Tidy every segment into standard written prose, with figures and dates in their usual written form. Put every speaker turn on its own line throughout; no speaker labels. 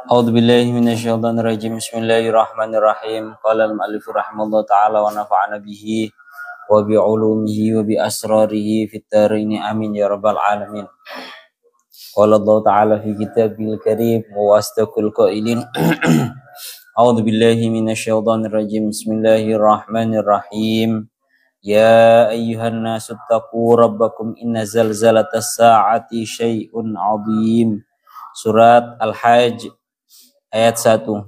A'udzubillahi minasyaitonirrajim. Bismillahirrahmanirrahim. Qala al-mu'allif rahimahullah ta'ala wa nafa'ana bihi wa bi 'ulumihi wa bi asrarihi fit dharain amin ya rabbal alamin. Qala Allah ta'ala fi kitabil karim wa astaqul qailin. A'udzubillahi minasyaitonirrajim. Bismillahirrahmanirrahim. Ya ayyuhan nasu taqu rabbakum inna zalzalatas sa'ati syai'un 'adzim. Surat Al-Hajj ayat 1.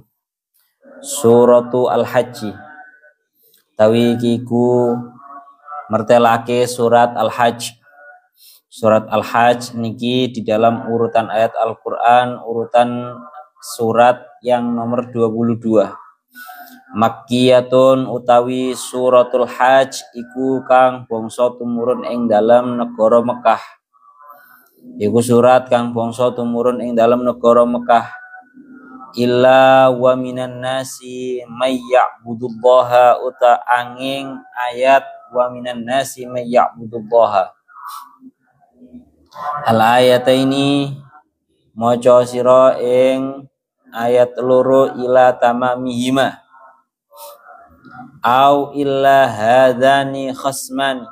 Suratu Al-Hajj tawi kiku mertelake surat Al-Hajj. Surat Al-Hajj niki di dalam urutan ayat Al-Qur'an urutan surat yang nomor 22. Makkiyatun utawi suratul Hajj iku kang bangsa tumurun ing dalam negara Mekah. Iku surat kang bangsa tumurun ing dalam negara Mekah. Illa wa minan nasi may ya'budullaha uta angin ayat wa minan nasi may ya'budullaha. Al ayataini maca sira ing ayat loro ila tamamihima. Au illa hadani khasman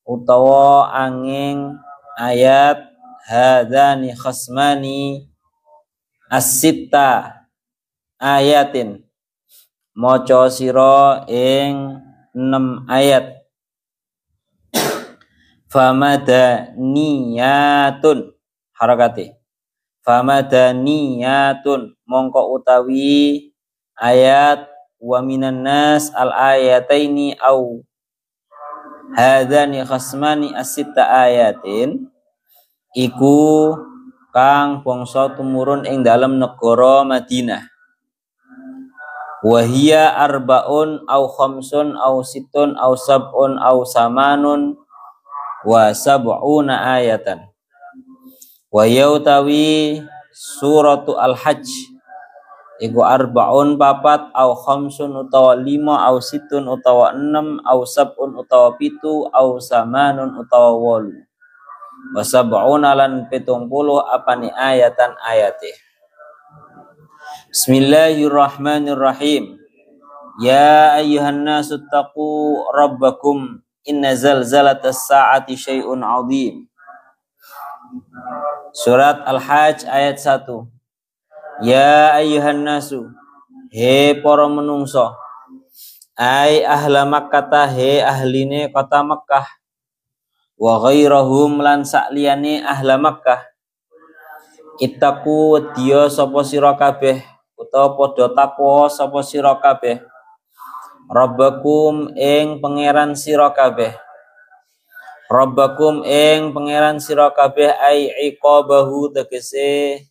utawa angin ayat hadani khasmani as-sitta ayatin maca sira ing 6 ayat. Famadaniyatun harakati famadaniyatun mongko utawi ayat wa minan nas al ayataini au hadani khasmani as-sitta ayatin iku kang bangsa tumurun ing dalam negara Madinah. Wahia arbaun au khamsun au situn au sab'un au samanun wa sab'una ayatan. Wa yautawi suratu Al-Hajj iku arbaun papat au khamsun utawa 5 au situn utawa 6 au sab'un utawa 7 au samanun utawa 8. Wa sab'una lan 70 apane ayatan ayate. Bismillahirrahmanirrahim. Ya ayyuhan nasu taqu rabbakum inna zalzalatas sa'ati syai'un 'adzim. Surat Al-Hajj ayat 1. Ya ayyuhan nasu, he para menungso, ai ahla Makkah, he ahline kota Makkah, wa ghairahum lan sakliyane ahla Makkah. Ittaqu dia sapa sira kabeh utawa padha takwa sapa sira kabeh. Rabbakum ing pangeran sira kabeh. Rabbakum ing pangeran sira kabeh ai iqabahu tegese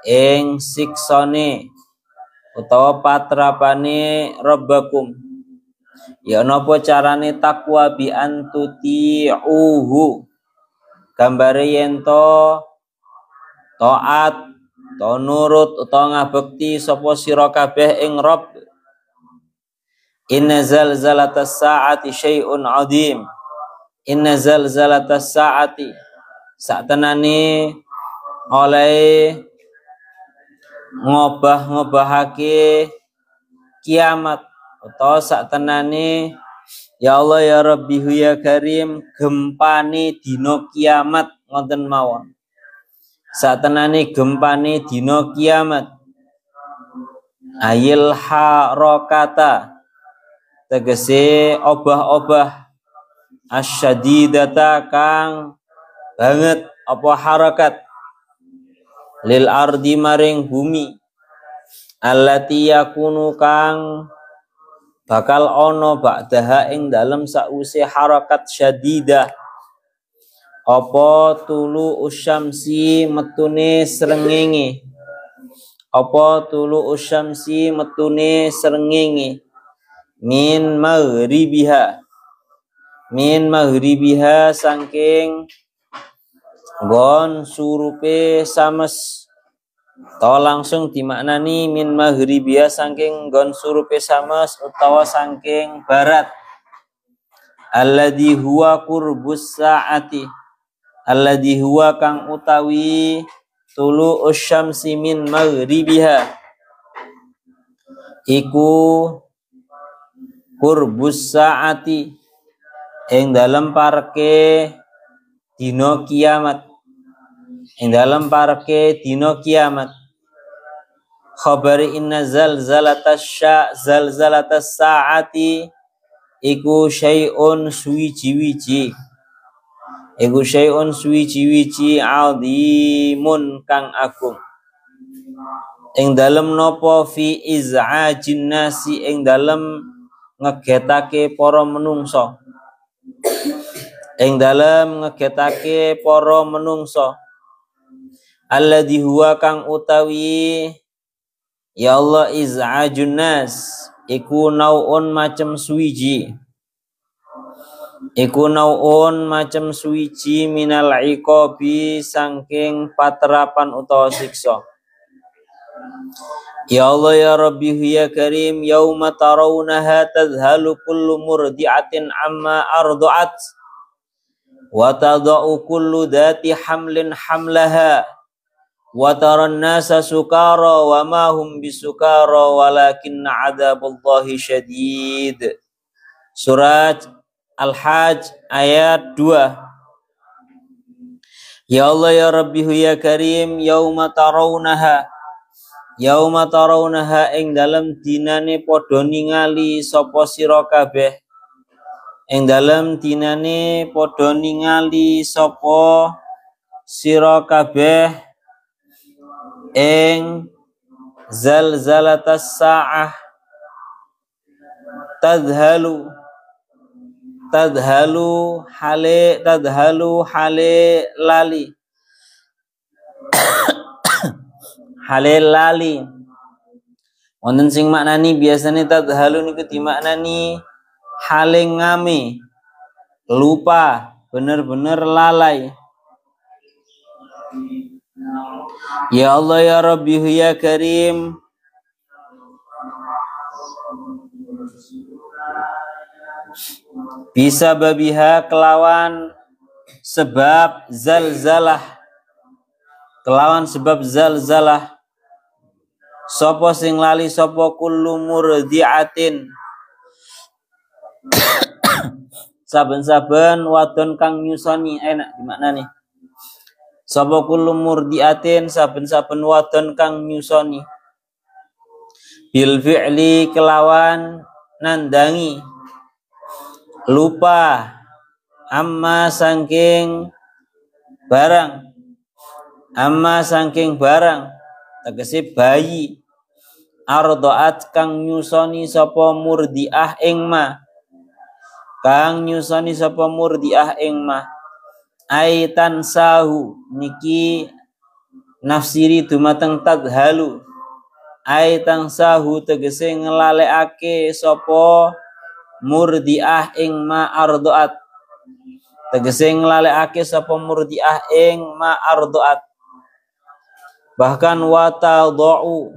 ing siksane utawa patrapane Rabbakum. Ya napa carane takwa bi antuti'uhu gambare yen to taat to nurut utawa ngabekti sapa sira kabeh ing Rabb. Inna zalzalatas sa'ati syai'un 'adzim. Inna zalzalatas sa'ati satenane oleh ngobah-ngobahake kiamat atau saktenane ya Allah ya Rabbihu ya Karim gempane dina kiamat ngoten mawon. Saktenane gempane dina kiamat. Ayil harakata tegese obah-obah asyadidata kang banget apa harakat lil ardi maring bumi allati yakunu kang bakal ono ba'daha ing dalem sause harakat syadidah apa tulu usyamsi metune srengenge apa tulu usyamsi metune srengenge min maghribiha saking gon surupe sames to langsung dimaknani min maghribiha saking gon surupe sames utawa saking barat. Alladzi huwa qurbus saati alladzi huwa kang utawi tulu usyamsi min maghribiha iku qurbus saati ing dalem parke dina kiamat, ing dalem parke dina kiamat. Khabari inna zalzalatas saati iku syai'un suwiji-wiji, iku syai'un suwiji-wiji azimun kang agung. Ing dalem nopo fi iz'ajin nasi ing dalem ngegetake para menungso, ing dalem ngegetake para menungso. Alladzi huwa kang utawi ya Allah iz'ajun nas iku nau'un macem suwiji, iku nau'un macem suwiji minal iqabi saking paterapan utawa siksa. Ya Allah ya Rabbi ya Karim yauma tarawunaha tadhalu kullu murdi'atin amma arda'at wa tada'u kullu dhati hamlin hamlaha wa taran nasa sukara wa ma hum bisukara walakinna adzaballahi syadid. Surat Al-Hajj ayat 2. Ya Allah ya Rabbi ya Karim yauma tarawunaha, yauma tarawunaha ing dalem dinane padha ningali sapa sira kabeh, ing dalem dinane padha ningali sapa sira kabeh ing zalzalatas sa'ah tadhalu hale lali hale lali. Wonten sing maknani biasane tadhalu niku dimaknani hale ngame, lupa, bener-bener lalai. Ya Allah ya Rabbi ya Karim bisa babiha kelawan sebab zalzalah, kelawan sebab zalzalah sapa sing lali sapa kullu murdiatin saben-saben wadon kang nyusoni. Enak dimaknani sapa kullu murdiatin saben-saben wadon kang nyusoni bil fi'li kelawan nandangi lupa amma saking barang, amma saking barang tegese bayi ardoat kang nyusoni sapa murdiah ing ma, kang nyusoni sapa murdiah ing ma. Aitan sahu niki nafsiri dumateng tadhalu, aitan sahu tegese ngelalekake sapa murdiah ing ma ardoat, tegese nglalekake sapa murdiah ing ma ardoat. Bahkan watadau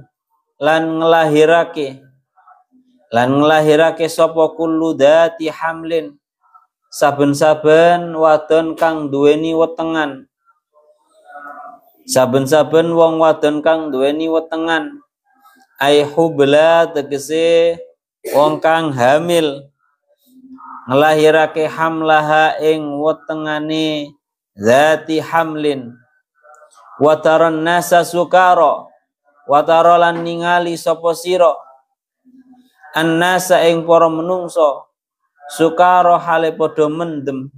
lan ngelahirake sapa kullu dhati hamlin saben-saben wadon kang duweni wetengan, saben-saben wong wadon kang duweni wetengan. Ai hubla tegese wong kang hamil, ngelahirake hamlaha ing wetengane zati hamlin. Wataran nasa sukara, watara lan ningali sapa sira annasa ing para menungso sukara hale padha mendem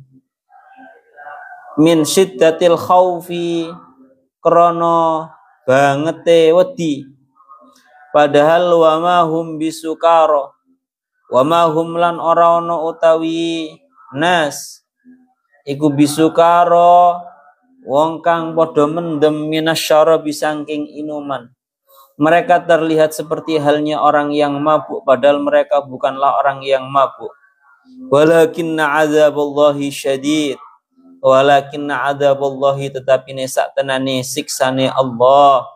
min syiddatil khaufi krana bangete wedi. Padahal wa ma hum bisukara, wa ma hum lan ora ana utawi nas iku bisukara wong kang padha mendem minasyara bisangking inuman. Mereka terlihat seperti halnya orang yang mabuk padahal mereka bukanlah orang yang mabuk. Walakinna adzaballahi syadid, walakinna adzaballahi tetapi sak tenane siksane Allah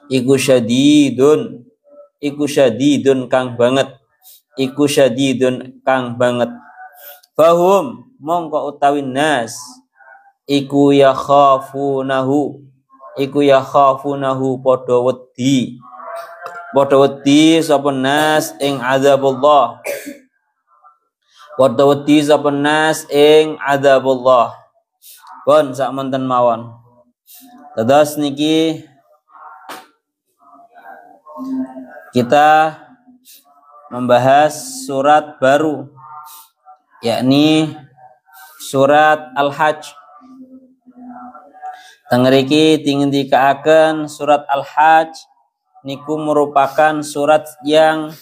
iku syadidun, iku syadidun kang banget, iku syadidun kang banget. Fahum mongko utawi nas iku yakhafunahu padha wedi sapa nas ing azabullah pun sak monten mawon. Terus niki kita membahas surat baru, yakni surat Al-Hajj. Tengriki tingin dikaaken surat Al-Hajj niku merupakan surat yang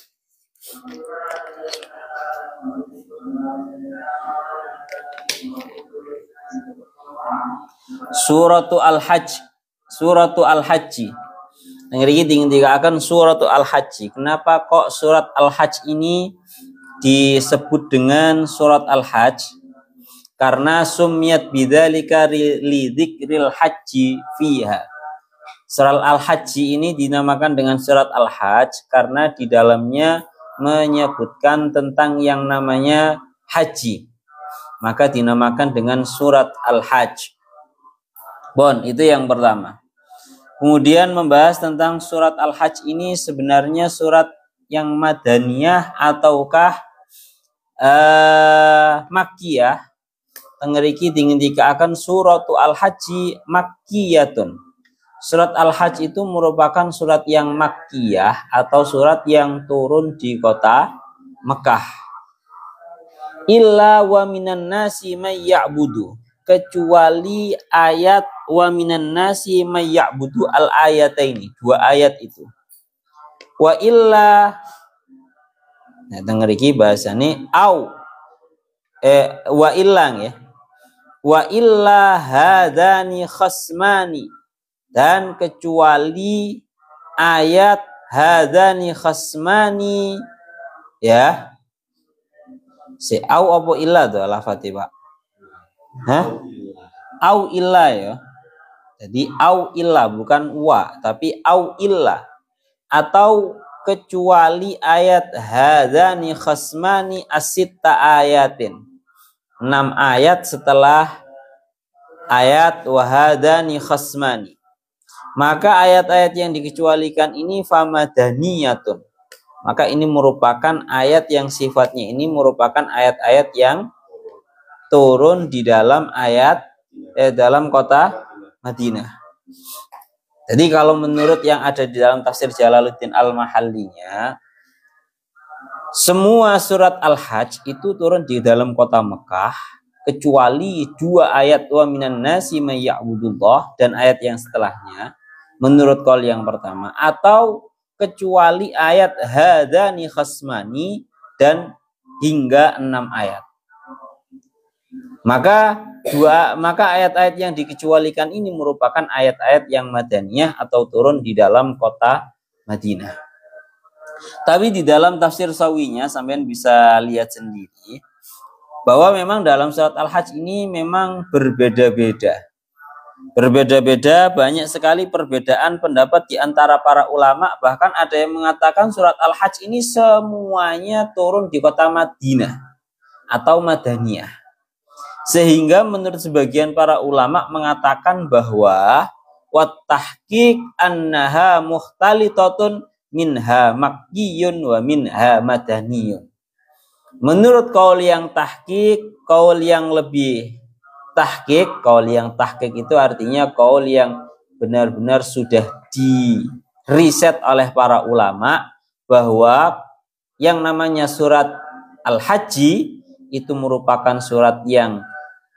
Suratul Al-Hajj. Tengriki tingin dikaaken Suratul Al-Hajj. Kenapa kok surat Al-Hajj ini disebut dengan surat Al-Hajj? Karena sumiyat bidzalika li dzikril hajji fiha. Surat Al-Hajj ini dinamakan dengan surat Al-Hajj karena di dalamnya menyebutkan tentang yang namanya haji. Maka dinamakan dengan surat Al-Hajj. Bon, itu yang pertama. Kemudian membahas tentang surat Al-Hajj ini sebenarnya surat yang madaniyah ataukah makkiyah. Tengeriki dingin dikaakan suratul Al-Hajj makkiyatun. Surat Al-Hajj itu merupakan surat yang makkiyah atau surat yang turun di kota Mekah. Illa wa minan nasi may ya'budu, kecuali ayat wa minan nasi may ya'budu al-ayataini, dua ayat itu. Wa illa, nah tengeriki bahasane au wa illang ya. Wa illa hadani khasmani, dan kecuali ayat hadani khasmani ya. Si au apa illa tuh lafati Pak? Hah? Au illa ya. Jadi au illa bukan wa tapi au illa, atau kecuali ayat hadani khasmani asitta ayatin, 6 ayat setelah ayat wahadani khasmani. Maka ayat-ayat yang dikecualikan ini famadaniyatun. Maka ini merupakan ayat yang sifatnya ini merupakan ayat-ayat yang turun di dalam dalam kota Madinah. Jadi kalau menurut yang ada di dalam tafsir Jalaluddin Al-Mahallinya, semua surat Al-Hajj itu turun di dalam kota Mekah kecuali 2 ayat wa minan nasi may ya'budullah dan ayat yang setelahnya menurut qaul yang pertama, atau kecuali ayat hadani khasmani dan hingga 6 ayat. Maka ayat-ayat yang dikecualikan ini merupakan ayat-ayat yang madaniyah atau turun di dalam kota Madinah. Tapi di dalam tafsir sawinya sampean bisa lihat sendiri bahwa memang dalam surat Al-Hajj ini memang berbeda-beda. Berbeda-beda, banyak sekali perbedaan pendapat di antara para ulama. Bahkan ada yang mengatakan surat Al-Hajj ini semuanya turun di kota Madinah atau Madaniyah. Sehingga menurut sebagian para ulama mengatakan bahwa wat tahqiq annaha mukhtalitatun minha makkiyun wa minha madaniyun. Menurut qaul yang tahqiq, qaul yang lebih tahqiq, qaul yang tahqiq itu artinya qaul yang benar-benar sudah di riset oleh para ulama bahwa yang namanya surat Al-Hajj itu merupakan surat yang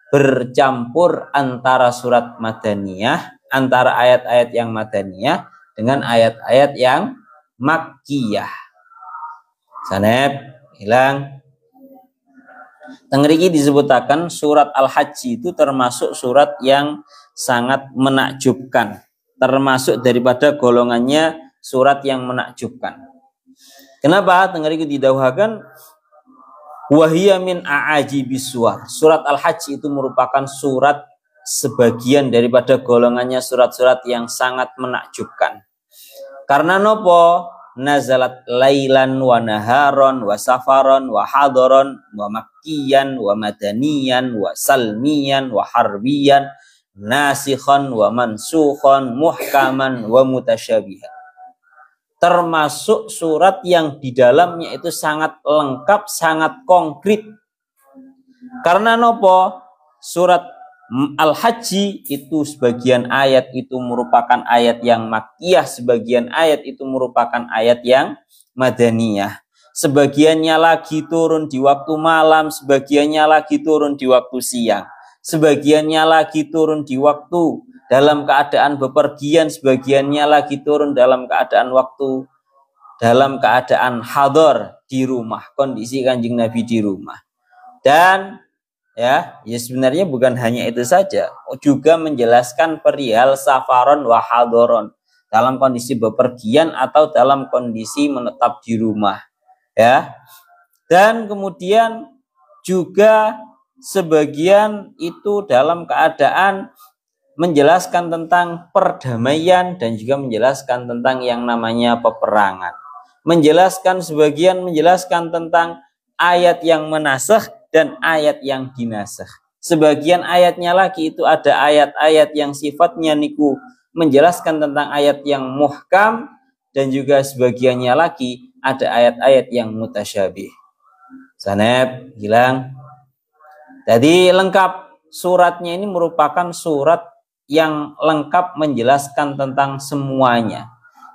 bercampur antara surat Madaniyah, antara ayat-ayat yang Madaniyah dengan ayat-ayat yang Makkiyah. Sanep hilang. Tengriki disebutakan surat Al-Hajj itu termasuk surat yang sangat menakjubkan, termasuk daripada golongannya surat yang menakjubkan. Kenapa? Tengriki didawahkan wahiyya min a'ajibis suwar. Surat Al-Hajj itu merupakan surat sebagian daripada golongannya surat-surat yang sangat menakjubkan. Karena nopo? nazalat lailan wa naharon wa safaron wa hadaron wa makkiyan wa madaniyan wa salmiyan wa harbiyan nasikhan wa mansukhan muhkaman wa mutasyabihan. Termasuk surat yang di dalamnya itu sangat lengkap, sangat konkret. Karena nopo? Surat Al-Hajj itu sebagian ayat itu merupakan ayat yang makkiyah, sebagian ayat itu merupakan ayat yang madaniyah. Sebagiannya lagi turun di waktu malam, sebagiannya lagi turun di waktu siang. Sebagiannya lagi turun di waktu dalam keadaan bepergian, sebagiannya lagi turun dalam keadaan hadar di rumah, kondisi Kanjeng Nabi di rumah. Dan ya sebenarnya bukan hanya itu saja, juga menjelaskan perihal safaron wa hadaron, dalam kondisi bepergian atau dalam kondisi menetap di rumah, ya. Dan kemudian juga sebagian itu dalam keadaan menjelaskan tentang perdamaian dan juga menjelaskan tentang yang namanya peperangan. Menjelaskan tentang ayat yang menasakh dan ayat yang dinasakh. Sebagian ayatnya lagi itu ada ayat-ayat yang sifatnya niku menjelaskan tentang ayat yang muhkam, dan juga sebagiannya lagi ada ayat-ayat yang mutasyabih. Sanep hilang. Jadi lengkap, suratnya ini merupakan surat yang lengkap menjelaskan tentang semuanya.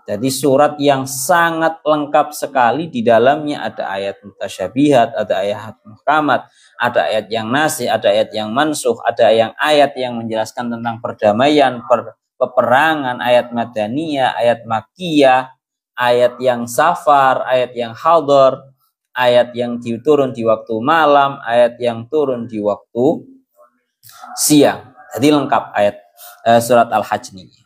Jadi surat yang sangat lengkap sekali, di dalamnya ada ayat mutasyabihat, ada ayat muhkamat, ada ayat yang nasih, ada ayat yang mansukh, ada ayat yang menjelaskan tentang perdamaian, peperangan, ayat madaniyah, ayat makkiyah, ayat yang safar, ayat yang hadar, ayat yang turun di waktu malam, ayat yang turun di waktu siang. Jadi lengkap ayat surat Al-Hajj ini.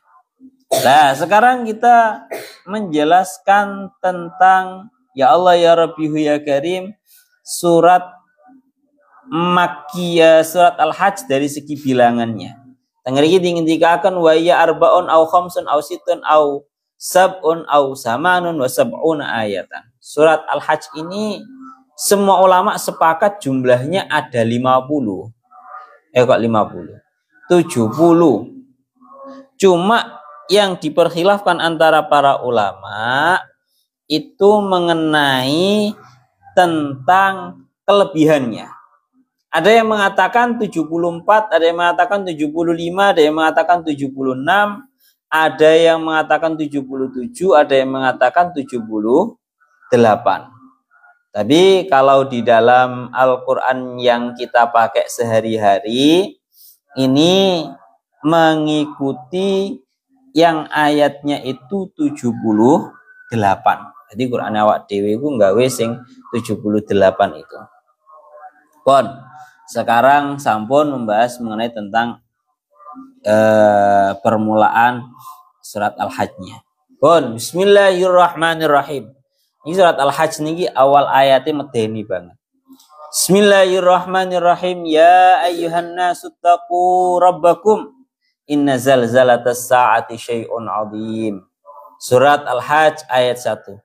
Nah, sekarang kita menjelaskan tentang ya Allah ya Rabbi ya Karim, surat Makkiyah, surat Al-Hajj dari segi bilangannya. Tengeri dikatakan wa ya arbaun au khamsun au situn au sab'un au samanun wa sab'una ayatan. Surat Al-Hajj ini semua ulama sepakat jumlahnya ada 50. Kok 50? 70. Cuma yang diperkhilafkan antara para ulama itu mengenai tentang kelebihannya. Ada yang mengatakan 74, ada yang mengatakan 75, ada yang mengatakan 76, ada yang mengatakan 77, ada yang mengatakan 78. Tapi kalau di dalam Al-Quran yang kita pakai sehari-hari, ini mengikuti yang ayatnya itu 78. Jadi Quran awak dewe ku nggawe sing 78 itu. Pon, sekarang sampun membahas mengenai tentang permulaan surat Al-Hajj-nya. Pon, bismillahirrahmanirrahim. Ini surat Al-Hajj niki awal ayatnya medeni banget. Bismillahirrahmanirrahim. Ya ayyuhan nasu taqu rabbakum inna zalzalatas sa'ati syai'un 'adzim. Surat Al-Hajj ayat 1.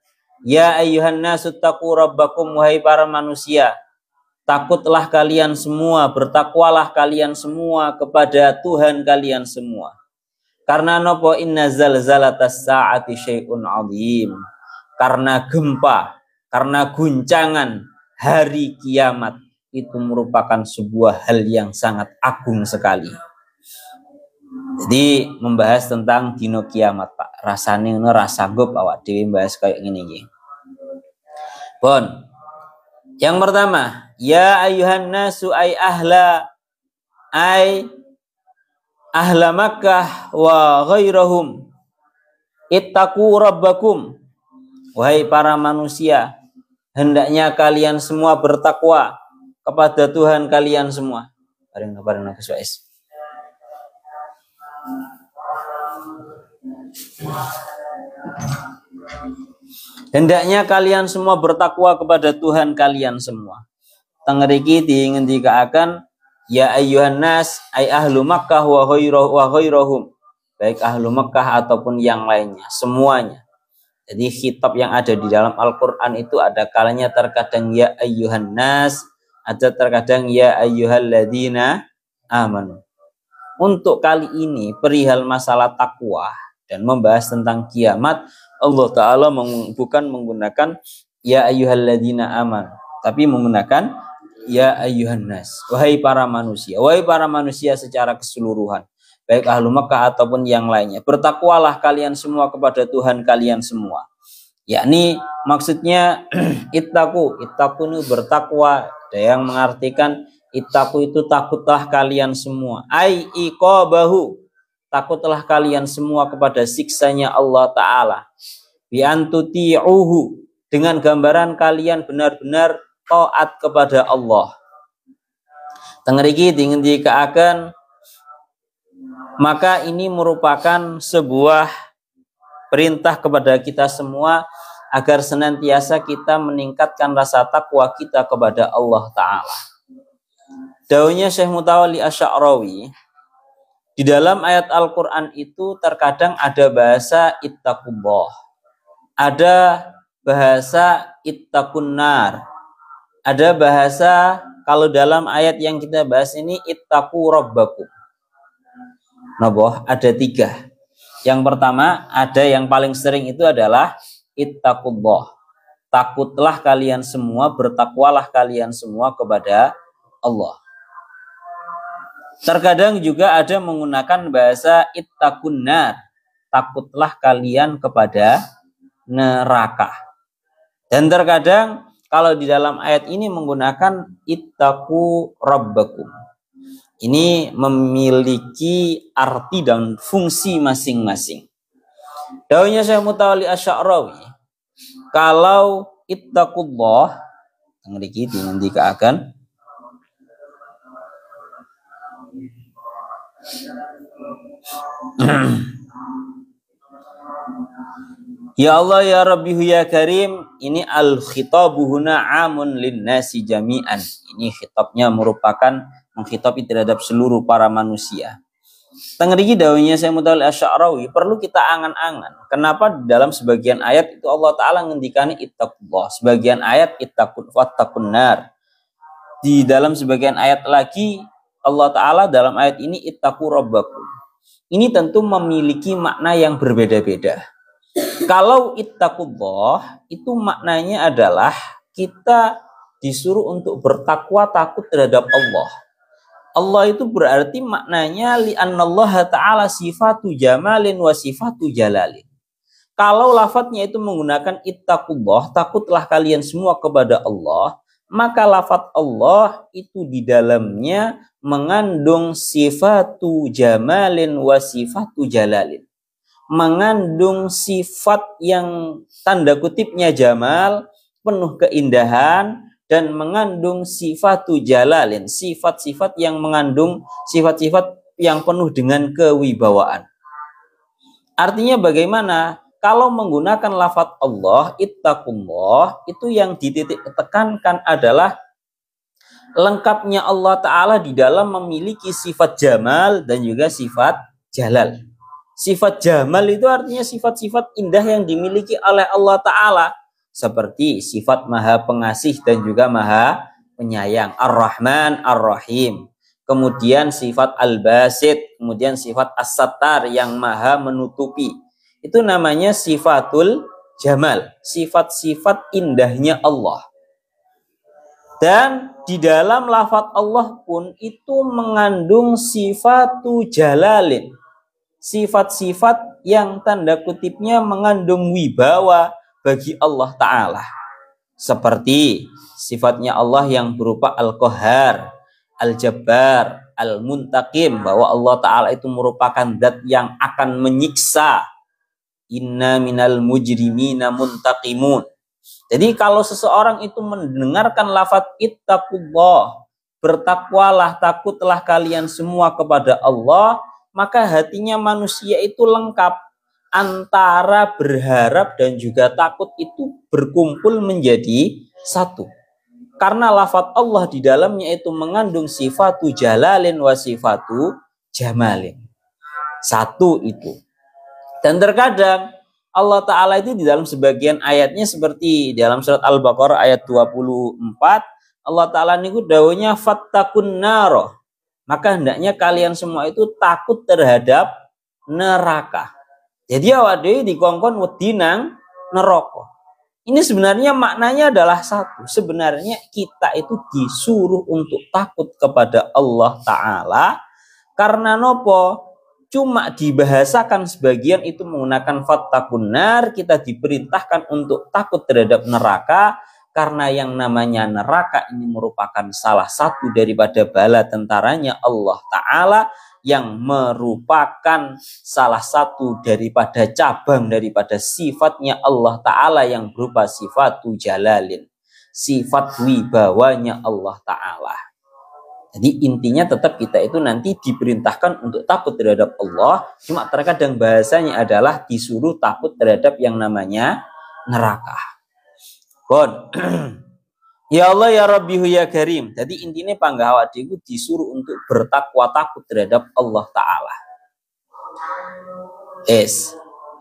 Ya ayyuhan nasu taqu rabbakum, wahai para manusia, takutlah kalian semua, bertakwalah kalian semua kepada Tuhan kalian semua. Karena nopo inna zalzalatas sa'ati syai'un 'adzim. Karena gempa, karena guncangan hari kiamat itu merupakan sebuah hal yang sangat agung sekali. Jadi membahas tentang dino kiamat, Pak. Rasane ngono ra sanggup awak dhewe membahas kayak ngene iki. Pun. Yang pertama, ya ayyuhan nasu ay ahla Makkah wa ghairahum ittaqu rabbakum. Wahai para manusia, hendaknya kalian semua bertakwa kepada Tuhan kalian semua. Bareng Gus. Hendaknya kalian semua bertakwa kepada Tuhan kalian semua. Tengeriki diingendikaken ya ayyuhan nas ay ahlu Makkah wa ghairahum. Baik ahlu Makkah ataupun yang lainnya, semuanya. Jadi khitab yang ada di dalam Al-Quran itu ada kalanya terkadang ya ayyuhan nas, ada terkadang ya ayyuhalladzina amanu. Untuk kali ini perihal masalah takwa dan membahas tentang kiamat, Allah Ta'ala bukan menggunakan ya ayyuhalladzina amanu, tapi menggunakan ya ayyuhan nas, wahai para manusia secara keseluruhan, baik ahlu Makkah ataupun yang lainnya, bertakwalah kalian semua kepada Tuhan kalian semua. Yakni maksudnya ittaqu ini bertakwa. Ada yang mengartikan ittaqu itu takutlah kalian semua, ai iqabahu, takutlah kalian semua kepada siksanya Allah Ta'ala, bi antuti'uhu, dengan gambaran kalian benar-benar taat kepada Allah. Tengeriki dikaaken, maka ini merupakan sebuah perintah kepada kita semua agar senantiasa kita meningkatkan rasa takwa kita kepada Allah Ta'ala. Dawuhnya Syekh Mutawalli Asy-Sya'rawi, di dalam ayat Al-Quran itu terkadang ada bahasa ittaqullah, ada bahasa ittaqunnar, ada bahasa, kalau dalam ayat yang kita bahas ini, ittaqu rabbakum. Ada 3. Yang pertama, ada yang paling sering itu adalah ittaqullah, takutlah kalian semua, bertakwalah kalian semua kepada Allah. Terkadang juga ada menggunakan bahasa ittaqunnar, takutlah kalian kepada neraka. Dan terkadang kalau di dalam ayat ini menggunakan ittaqu rabbakum. Ini memiliki arti dan fungsi masing-masing. Dawuhnya Syekh Mutawalli Asy-Sya'rawi, kalau ittaqullah ngriki dikaaken Ya Allah ya Rabbi ya Karim, ini al-khitabu huna amun linnasi jami'an. Ini khitabnya merupakan menghitabi terhadap seluruh para manusia. Tengeriki dawuhnya Syekh Mutawalli Asy-Sya'rawi, perlu kita angan-angan. Kenapa di dalam sebagian ayat itu Allah Ta'ala ngendikani ittaqullah, sebagian ayat ittaqun wattaqunnar. Di dalam sebagian ayat lagi Allah Ta'ala dalam ayat ini ittaqu rabbakum. Ini tentu memiliki makna yang berbeda-beda. Kalau ittaqullah itu maknanya adalah kita disuruh untuk bertakwa, takut terhadap Allah. Allah itu berarti maknanya li'annallaha ta'ala sifatu jamalin wa sifatu jalalin. Kalau lafadznya itu menggunakan ittaqullah, takutlah kalian semua kepada Allah, maka lafadz Allah itu di dalamnya mengandung sifatu jamalin wa sifatu jalalin. Mengandung sifat yang tanda kutipnya jamal, penuh keindahan, dan mengandung sifatu jalalin, sifat-sifat yang mengandung sifat-sifat yang penuh dengan kewibawaan. Artinya bagaimana? Kalau menggunakan lafadz Allah, ittaqullah, itu yang dititik tekankan adalah lengkapnya Allah Ta'ala di dalam memiliki sifat jamal dan juga sifat jalal. Sifat jamal itu artinya sifat-sifat indah yang dimiliki oleh Allah Ta'ala, seperti sifat maha pengasih dan juga maha penyayang, Ar-Rahman, Ar-Rahim. Kemudian sifat Al-Basit, kemudian sifat As-Sattar yang maha menutupi. Itu namanya sifatul jamal, sifat-sifat indahnya Allah. Dan di dalam lafadz Allah pun itu mengandung sifatu jalalin, sifat-sifat yang tanda kutipnya mengandung wibawa bagi Allah Ta'ala. Seperti sifatnya Allah yang berupa Al-Qahhar, Al-Jabbar, Al-Muntaqim, bahwa Allah Ta'ala itu merupakan zat yang akan menyiksa. Inna minal mujrimina muntaqimun. Jadi kalau seseorang itu mendengarkan lafadz ittaqullah, bertakwalah, takutlah kalian semua kepada Allah, maka hatinya manusia itu lengkap. Antara berharap dan juga takut itu berkumpul menjadi satu. Karena lafadz Allah di dalamnya itu mengandung sifatu jalalin wa sifatu jamalin. Satu itu. Dan terkadang Allah Ta'ala itu di dalam sebagian ayatnya seperti dalam surat Al-Baqarah ayat 24, Allah Ta'ala niku dawuhnya fattakun naro. Maka hendaknya kalian semua itu takut terhadap neraka. Jadi awak dhewe dikongkon wedi nang neraka. Ini sebenarnya maknanya adalah satu. Sebenarnya kita itu disuruh untuk takut kepada Allah Ta'ala. Karena nopo? Cuma dibahasakan sebagian itu menggunakan fattakun nar. Kita diperintahkan untuk takut terhadap neraka. Karena yang namanya neraka ini merupakan salah satu daripada bala tentaranya Allah Ta'ala, yang merupakan salah satu daripada cabang daripada sifatnya Allah Ta'ala yang berupa sifatu jalalin, sifat wibawanya Allah Ta'ala. Jadi intinya tetap kita itu nanti diperintahkan untuk takut terhadap Allah, cuma terkadang bahasanya adalah disuruh takut terhadap yang namanya neraka. Bon. Ya Allah ya Rabbihu ya Karim. Jadi intinya panggah awak dhewe disuruh untuk bertakwa takut terhadap Allah Ta'ala.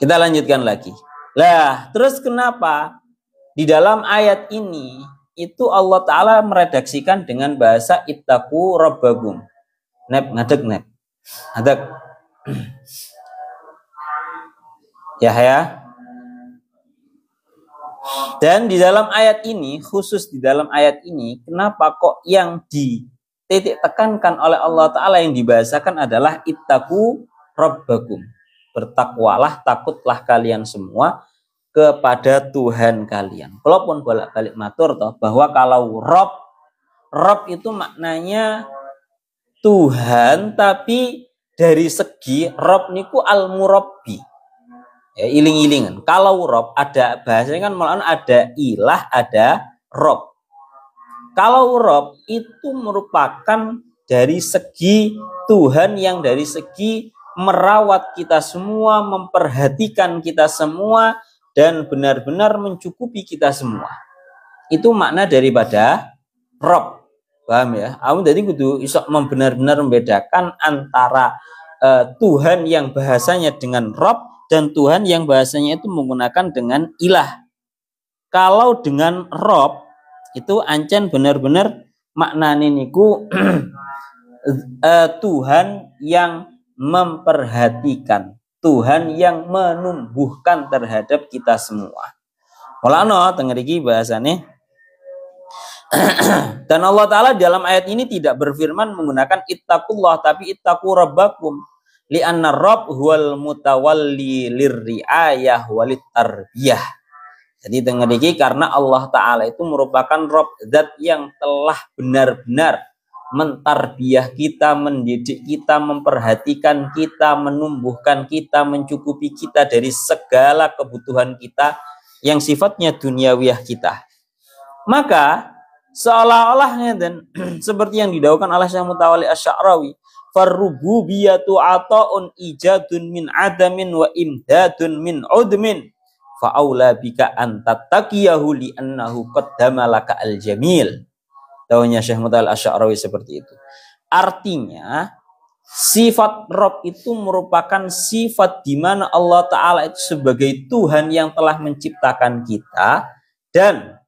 Kita lanjutkan lagi. Lah, terus kenapa di dalam ayat ini itu Allah Ta'ala meredaksikan dengan bahasa ittaqu rabbakum. Ngadeg. Ya. Dan di dalam ayat ini, khusus di dalam ayat ini, kenapa kok yang dititik tekankan oleh Allah Ta'ala yang dibahasakan adalah ittaqu rabbakum. Bertakwalah, takutlah kalian semua kepada Tuhan kalian. Walaupun bolak-balik matur toh, bahwa kalau Rob itu maknanya Tuhan, tapi dari segi Rob niku al-murabbi. Ya, iling-ilingan. Kalau Rob ada bahasanya kan malah ada ilah, ada Rob. Kalau Rob itu merupakan dari segi Tuhan yang dari segi merawat kita semua, memperhatikan kita semua, dan benar-benar mencukupi kita semua. Itu makna daripada Rob. Paham ya? Aku jadi kudu iso benar-benar membedakan antara Tuhan yang bahasanya dengan Rob dan Tuhan yang bahasanya itu menggunakan dengan ilah. Kalau dengan Rob itu ancen benar-benar maknanya niku Tuhan yang memperhatikan, Tuhan yang menumbuhkan terhadap kita semua. Mulane teng mriki bahasane dan Allah Ta'ala dalam ayat ini tidak berfirman menggunakan ittaqullah, tapi ittaqu rabbakum. Li'anna Rabb huwal mutawalli lirri'ayah walit tarbiyah. Jadi dengar ini karena Allah Ta'ala itu merupakan Rabb, zat yang telah benar-benar mentarbiyah kita, mendidik kita, memperhatikan kita, menumbuhkan kita, mencukupi kita dari segala kebutuhan kita yang sifatnya duniawiyah kita. Maka seolah-olahnya dan seperti yang didawukan oleh Syekh Mutawalli Asy-Sya'rawi, farrububiyatu ata'un ijadun min adamin wa imdadun min udmin fa'aula bika antattaqiyahu li'annahu qaddama laka al-jamil. Taunya Syekh Mutawalli Asy-Sya'rawi seperti itu. Artinya sifat Rabb itu merupakan sifat di mana Allah Ta'ala itu sebagai Tuhan yang telah menciptakan kita, dan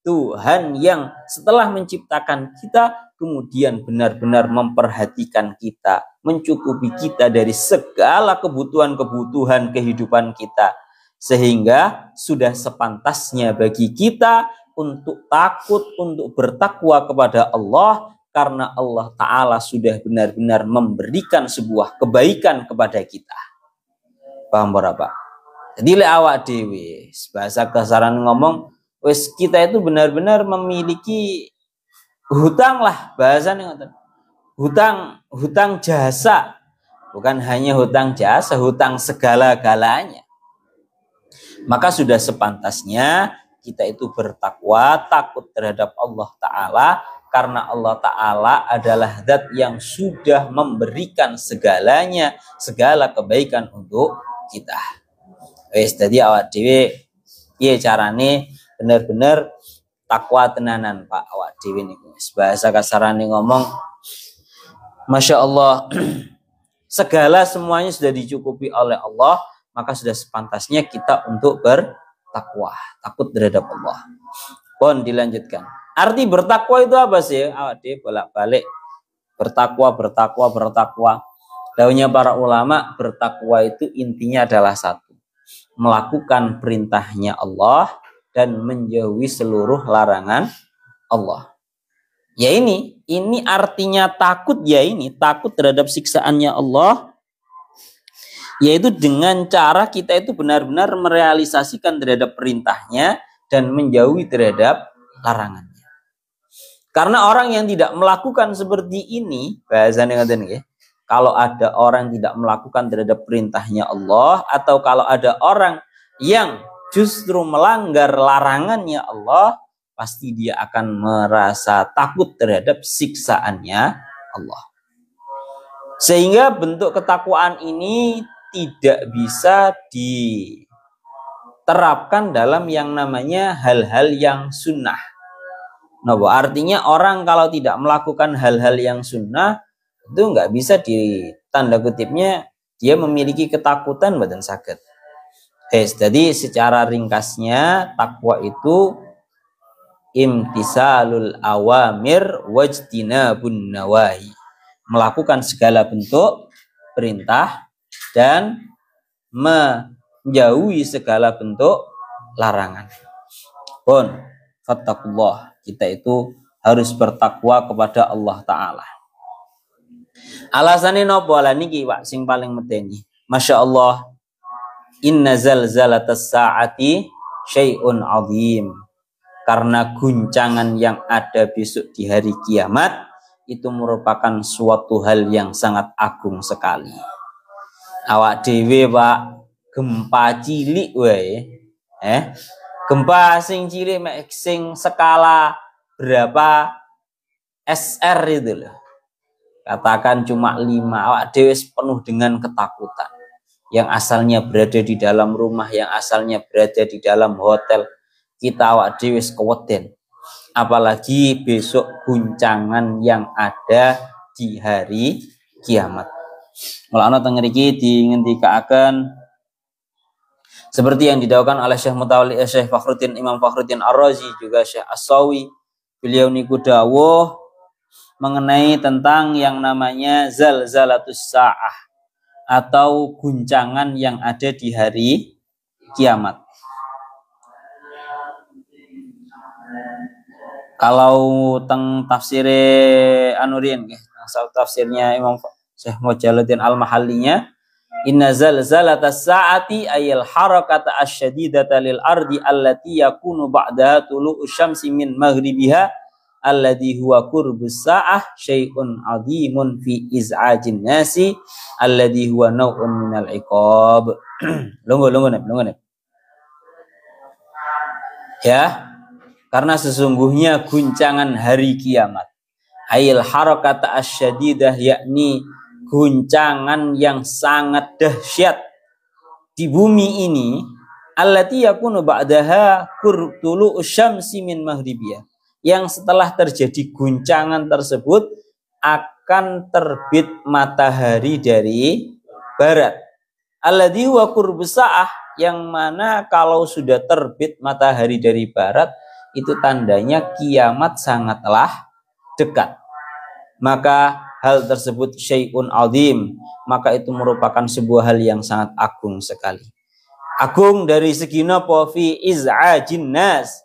Tuhan yang setelah menciptakan kita kemudian benar-benar memperhatikan kita, mencukupi kita dari segala kebutuhan-kebutuhan kehidupan kita, sehingga sudah sepantasnya bagi kita untuk takut, untuk bertakwa kepada Allah, karena Allah Ta'ala sudah benar-benar memberikan sebuah kebaikan kepada kita. Paham berapa? Jadi le awak dewe bahasa kasaran ngomong, wes kita itu benar-benar memiliki hutang lah, bahasanya hutang jasa, bukan hanya hutang jasa, hutang segala-galanya. Maka sudah sepantasnya kita itu bertakwa, takut terhadap Allah Ta'ala, karena Allah Ta'ala adalah zat yang sudah memberikan segalanya, segala kebaikan untuk kita. Wes jadi awak dhewe piye carane bener-bener takwa tenanan Pak awak dhewe niku. Bahasa kasarane ngomong, Masya Allah, segala semuanya sudah dicukupi oleh Allah, maka sudah sepantasnya kita untuk bertakwa, takut terhadap Allah. Pun dilanjutkan. Arti bertakwa itu apa sih? Awake bolak-balik bertakwa. Daunnya para ulama, bertakwa itu intinya adalah satu. Melakukan perintahnya Allah dan menjauhi seluruh larangan Allah. Ya ini artinya takut, ya ini takut terhadap siksaannya Allah, yaitu dengan cara kita itu benar-benar merealisasikan terhadap perintahnya dan menjauhi terhadap larangannya. Karena orang yang tidak melakukan seperti ini, bahasanya ngaten nggih, kalau ada orang yang tidak melakukan terhadap perintahnya Allah, atau kalau ada orang yang justru melanggar larangannya Allah, pasti dia akan merasa takut terhadap siksaannya Allah. Sehingga bentuk ketakwaan ini tidak bisa diterapkan dalam yang namanya hal-hal yang sunnah. Nah, artinya orang kalau tidak melakukan hal-hal yang sunnah itu nggak bisa ditanda kutipnya dia memiliki ketakutan badan sakit. Jadi secara ringkasnya takwa itu imtisalul awamir wajtinabun nawahi, melakukan segala bentuk perintah dan menjauhi segala bentuk larangan. Pun fattaqullah, kita itu harus bertakwa kepada Allah Ta'ala. Alasannya nopo lah niki Pak sing paling medeni. Masya Allah, inna zalzalatas sa'ati syai'un azim. Karena guncangan yang ada besok di hari kiamat itu merupakan suatu hal yang sangat agung sekali. Awak dewe Pak, gempa cilik wae, gempa sing cilik mek sing skala berapa SR itu loh. Katakan cuma 5, awak dewe penuh dengan ketakutan. Yang asalnya berada di dalam rumah, yang asalnya berada di dalam hotel, kita awak dewe keweden. Apalagi besok guncangan yang ada di hari kiamat. Mulane teng mriki dingendikaken seperti yang didawuhkan oleh Syekh Mutawalli, Syekh Fakhruddin, Imam Fakhruddin Ar-Razi, juga Syekh As-Sawi. Beliau niku dawuh mengenai tentang yang namanya zalzalatus sa'ah atau guncangan yang ada di hari kiamat. Kalau teng tafsir Anurin, tafsirnya Imam Syekh Mujalladdin Al-Mahallinya, inna zalzalatas sa'ati ayil harakata asyadidata lil ardi allati yakunu ba'daha tulu'u syamsi min maghribiha alladhi huwa qurbus sa'ah syai'un 'azimun fi iz'ajin nasi alladhi huwa naw'un minal iqab. Lungguh nih. Ya, karena sesungguhnya guncangan hari kiamat, ayil harakata asyadidah, yakni guncangan yang sangat dahsyat di bumi ini, allati yakunu ba'daha qurtulu syamsi min maghribiyah, yang setelah terjadi guncangan tersebut akan terbit matahari dari barat. Alladhi huwa qurbus sa'ah, yang mana kalau sudah terbit matahari dari barat itu tandanya kiamat sangatlah dekat. Maka hal tersebut syai'un azim, maka itu merupakan sebuah hal yang sangat agung sekali. Agung dari segi napa? Fi iz'ajin nas,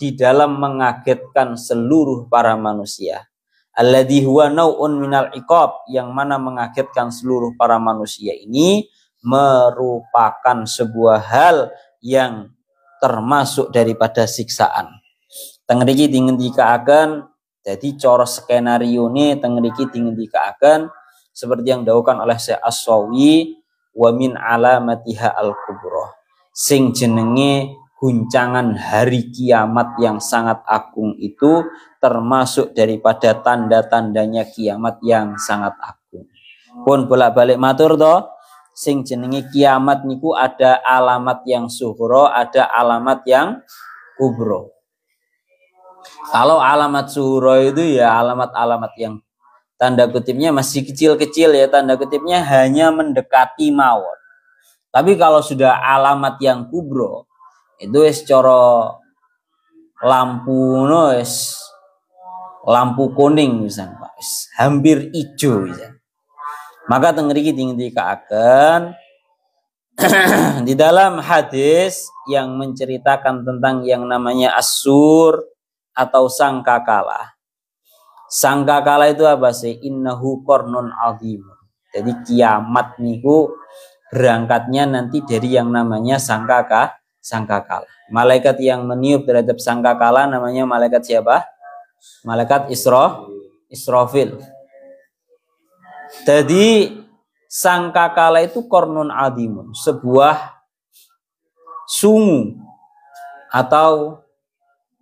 di dalam mengagetkan seluruh para manusia. Alladhi huwa nau'un minal iqab, yang mana mengagetkan seluruh para manusia ini merupakan sebuah hal yang termasuk daripada siksaan. Tengriki dingendikaken, jadi coro skenario ini tengriki dingendikaken seperti yang dawuhkan oleh Syekh As-Sawi, wa min alamatiha al-kubra, sing jenenge guncangan hari kiamat yang sangat agung itu termasuk daripada tanda-tandanya kiamat yang sangat agung. Pun bolak-balik matur toh, sing jenenge kiamat niku ada alamat yang sughra, ada alamat yang kubro. Kalau alamat sughra itu ya alamat-alamat yang tanda kutipnya masih kecil-kecil ya, tanda kutipnya hanya mendekati mawon. Tapi kalau sudah alamat yang kubro, itu wis cara lampu lampu kuning misalnya, Pak. Hampir ijo misalnya. Maka tengriki dikaaken di dalam hadis yang menceritakan tentang yang namanya asur atau sangkakala. Sangkakala itu apa sih? Innahu qarnun azim. Jadi kiamat niku berangkatnya nanti dari yang namanya sangkakala. Malaikat yang meniup terhadap sangkakala namanya malaikat siapa? Malaikat Israfil. Jadi sangkakala itu kornun adimun, sebuah sungu atau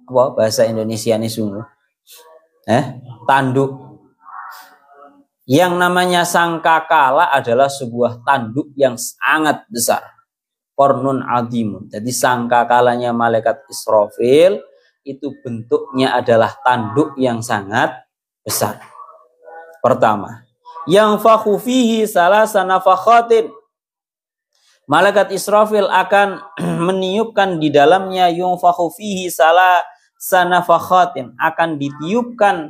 apa bahasa Indonesia ini sungu? Tanduk. Yang namanya sangkakala adalah sebuah tanduk yang sangat besar. Kornun adimun. Jadi sangkakalanya malaikat Israfil itu bentuknya adalah tanduk yang sangat besar. Pertama, yang fakhu fihi salasa nafakhatin. Malaikat Israfil akan meniupkan di dalamnya yung fakhu fihi salasa nafakhatin, akan ditiupkan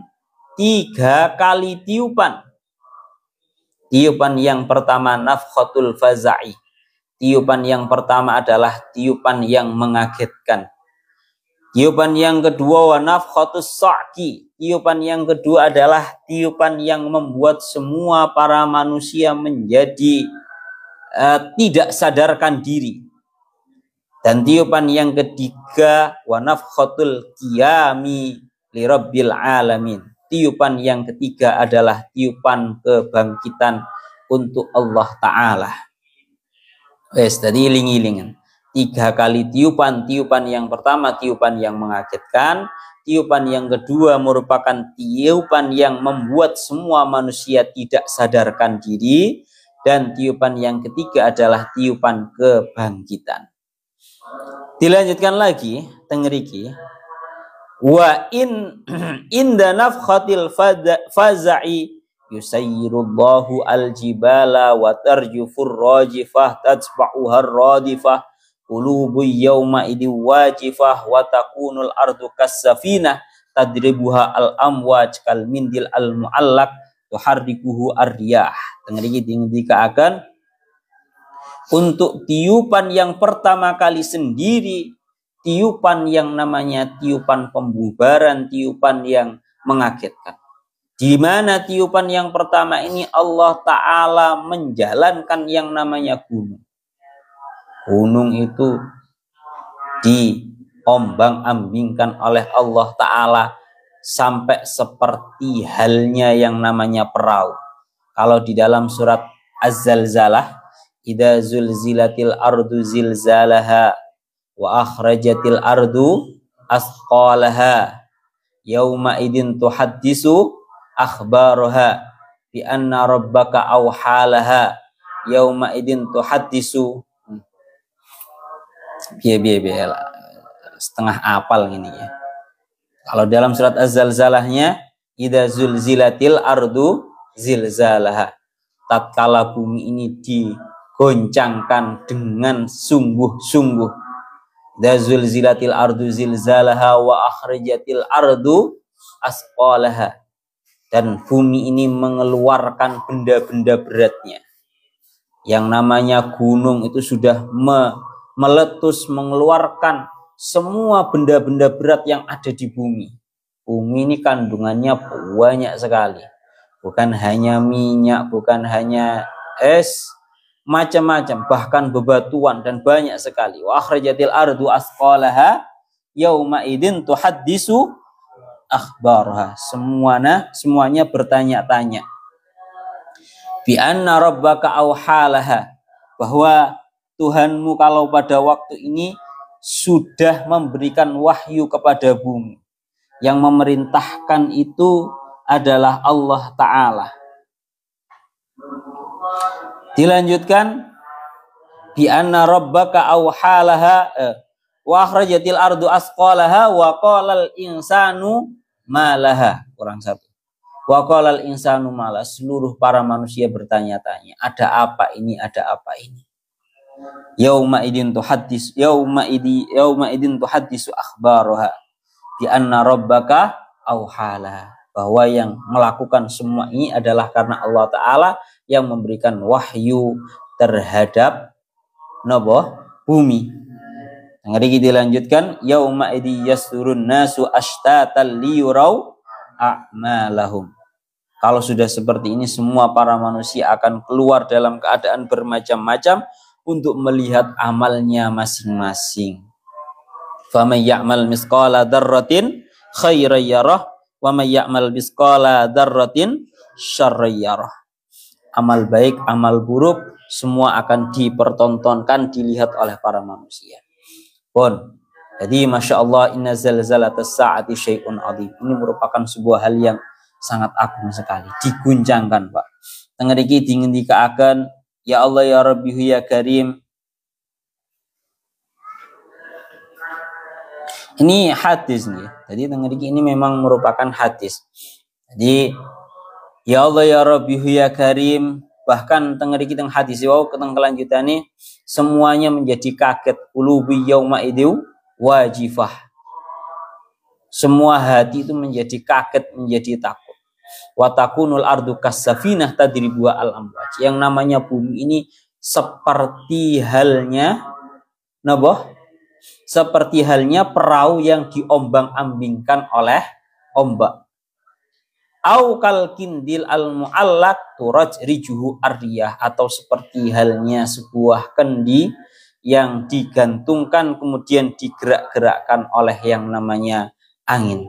3 kali tiupan. Tiupan yang pertama nafkhatul faza'i. Tiupan yang pertama adalah tiupan yang mengagetkan. Tiupan yang kedua wa nafkhatus sa'ki. Tiupan yang kedua adalah tiupan yang membuat semua para manusia menjadi tidak sadarkan diri. Dan tiupan yang ketiga wa nafkhatul qiyami li rabbil alamin. Tiupan yang ketiga adalah tiupan kebangkitan untuk Allah Ta'ala. Wes, tadi iling-ilingan. 3 kali tiupan. Tiupan yang pertama tiupan yang mengagetkan. Tiupan yang kedua merupakan tiupan yang membuat semua manusia tidak sadarkan diri. Dan tiupan yang ketiga adalah tiupan kebangkitan. Dilanjutkan lagi, tengriki. Wa inda nafkhatil faza'i yusayyirullahu al-jibala wa tarjufur rajifah tatsba'uhar radifah qulubu yawma idin wajifah wa takunul ardu kassafinah tadribuha al-amwaj kal mindil al-mu'allaq tuharrikuhu ar-riyah. Tengriki dikaaken untuk tiupan yang pertama kali sendiri, tiupan yang namanya tiupan pembubaran, tiupan yang mengagetkan. Di mana tiupan yang pertama ini Allah Ta'ala menjalankan yang namanya gunung. Gunung itu diombang-ambingkan oleh Allah Ta'ala sampai seperti halnya yang namanya perahu. Kalau di dalam surat Az-Zalzalah, idza zulzilatil ardu zilzalaha wa akhrajatil ardu asqalaha yauma idin tuhaddisu akhbaraha bi anna rabbaka awhalaha yauma idin tuhaddisu biar setengah apal ini ya. Kalau dalam surat Az-Zalzalahnya idza zulzilatil ardu zilzalaha, tatkala bumi ini digoncangkan dengan sungguh-sungguh. Zulzilatil ardu zilzalaha wa akhrajatil ardu asqalaha. Dan bumi ini mengeluarkan benda-benda beratnya. Yang namanya gunung itu sudah meletus, mengeluarkan semua benda-benda berat yang ada di bumi. Bumi ini kandungannya banyak sekali. Bukan hanya minyak, bukan hanya es, macam-macam, bahkan bebatuan dan banyak sekali. Wa akhrajatil ardu asqalaha yauma idin tuhaddisu akhbarha. Semuanya bertanya-tanya. Bi anna rabbaka awhalaha, bahwa Tuhanmu kalau pada waktu ini sudah memberikan wahyu kepada bumi. Yang memerintahkan itu adalah Allah Ta'ala. Dilanjutkan bi anna rabbaka awhalaha wa akhrajatil ardu asqalaha wa qalal insanu malaha. Kurang satu. Wa qalal insanu malaha. Seluruh para manusia bertanya-tanya, ada apa ini, ada apa ini. yauma idin tuhaddisu akhbaraha bi anna rabbaka auhala, bahwa yang melakukan semua ini adalah karena Allah Ta'ala yang memberikan wahyu terhadap bumi. Ngeri dilanjutkan, yauma idin yasurun nasu ashtatan liyurau a'malahum. Kalau sudah seperti ini, semua para manusia akan keluar dalam keadaan bermacam-macam untuk melihat amalnya masing-masing. Faman ya'mal misqala dzarratin khairan yarah wa may ya'mal misqala dzarratin syarran yarah. Amal baik, amal buruk, semua akan dipertontonkan, dilihat oleh para manusia. Pun, jadi Masya Allah, inna zalzalatas sa'ati syai'un adhim. Ini merupakan sebuah hal yang sangat agung sekali, diguncangkan Pak. Tengah iki dingendikaken, ya Allah ya Rabbi ya Karim. Ini hadis nih. Jadi tengah iki ini memang merupakan hadis. Jadi ya Allah ya Rabbi ya Karim, bahkan tengah iki teng hadis wow keteng kelanjutannya semuanya menjadi kaget, qulubi yauma idu wajifah. Semua hati itu menjadi kaget, menjadi takut. Watakunul ardu kasafinah tadribu al-amwaj. Yang namanya bumi ini seperti halnya seperti halnya perahu yang diombang-ambingkan oleh ombak. Au kal kindil al-mu'allaq turajrijuhu ardiyah, atau seperti halnya sebuah kendi yang digantungkan kemudian digerak-gerakkan oleh yang namanya angin.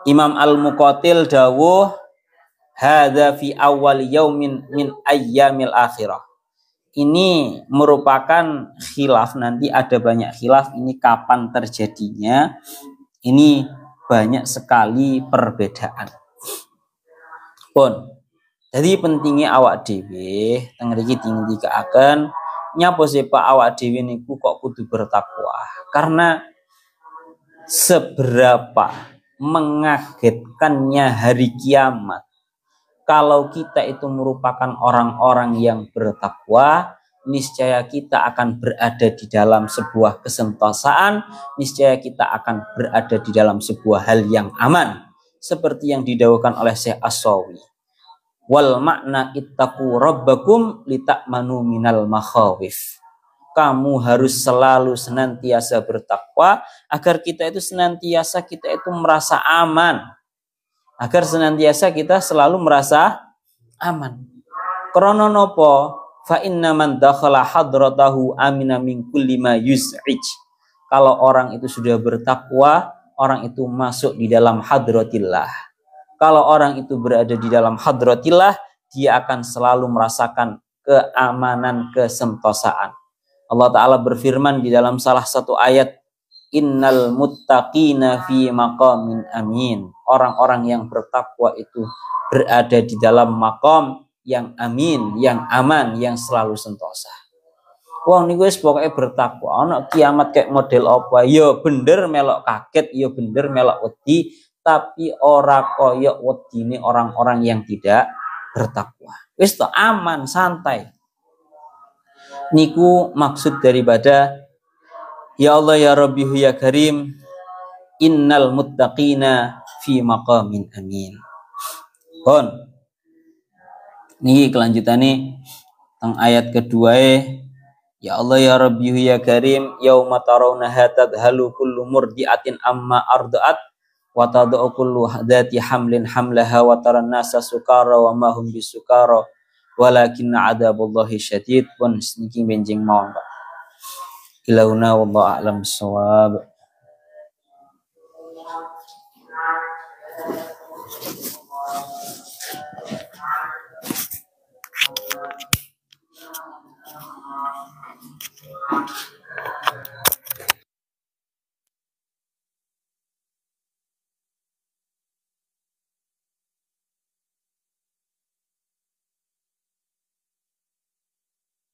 Imam Al-Muqatil dawuh hadza fi awal yaumin min ayyamil akhirah. Ini merupakan khilaf, nanti ada banyak khilaf ini kapan terjadinya. Ini banyak sekali perbedaan. Jadi pentingnya awak dhewe teng mriki dingdikaken nyapa sih Pak awak dhewe niku kok kudu bertakwa. Karena seberapa mengagetkannya hari kiamat kalau kita itu merupakan orang-orang yang bertakwa, niscaya kita akan berada di dalam sebuah kesentosaan, niscaya kita akan berada di dalam sebuah hal yang aman, seperti yang didawuhkan oleh Syekh As-Sawi. Wal makna ittaqu rabbakum litakmanu minal makhawif. Kamu harus selalu senantiasa bertakwa agar kita itu merasa aman. Agar senantiasa kita selalu merasa aman. Krana napa? Fa inna man dakhala hadratahu amina min kulli ma yuz'ij. Kalau orang itu sudah bertakwa, orang itu masuk di dalam hadratillah. Kalau orang itu berada di dalam hadratillah, dia akan selalu merasakan keamanan, kesentosaan. Allah Ta'ala berfirman di dalam salah satu ayat, innal muttaqina fi maqamin amin. Orang-orang yang bertakwa itu berada di dalam maqam yang amin, yang aman, yang selalu sentosa. Wong niku wis pokoke bertakwa, ana kiamat kayak model apa? Ya bener melok kaget, ya bener melok wedi, tapi ora koyok wedine orang-orang yang tidak bertakwa. Wis to aman, santai. Niku maksud daripada ya Allah ya Rabbi ya Karim, innal muttaqina fi maqamin amin. Niki kelanjutannya teng ayat kedua ya Allah ya Rabbi ya Karim, yauma tarawnaha tadhalu kullu murdiatin amma ardaat wa tad'u kullu dzati hamlin hamlaha wa taran nasa sukara wa ma hum bisukara walakinna adzaballahi syadid. Pun niki benjing mawon Pak. Ilauna wallahu a'lam bissawab.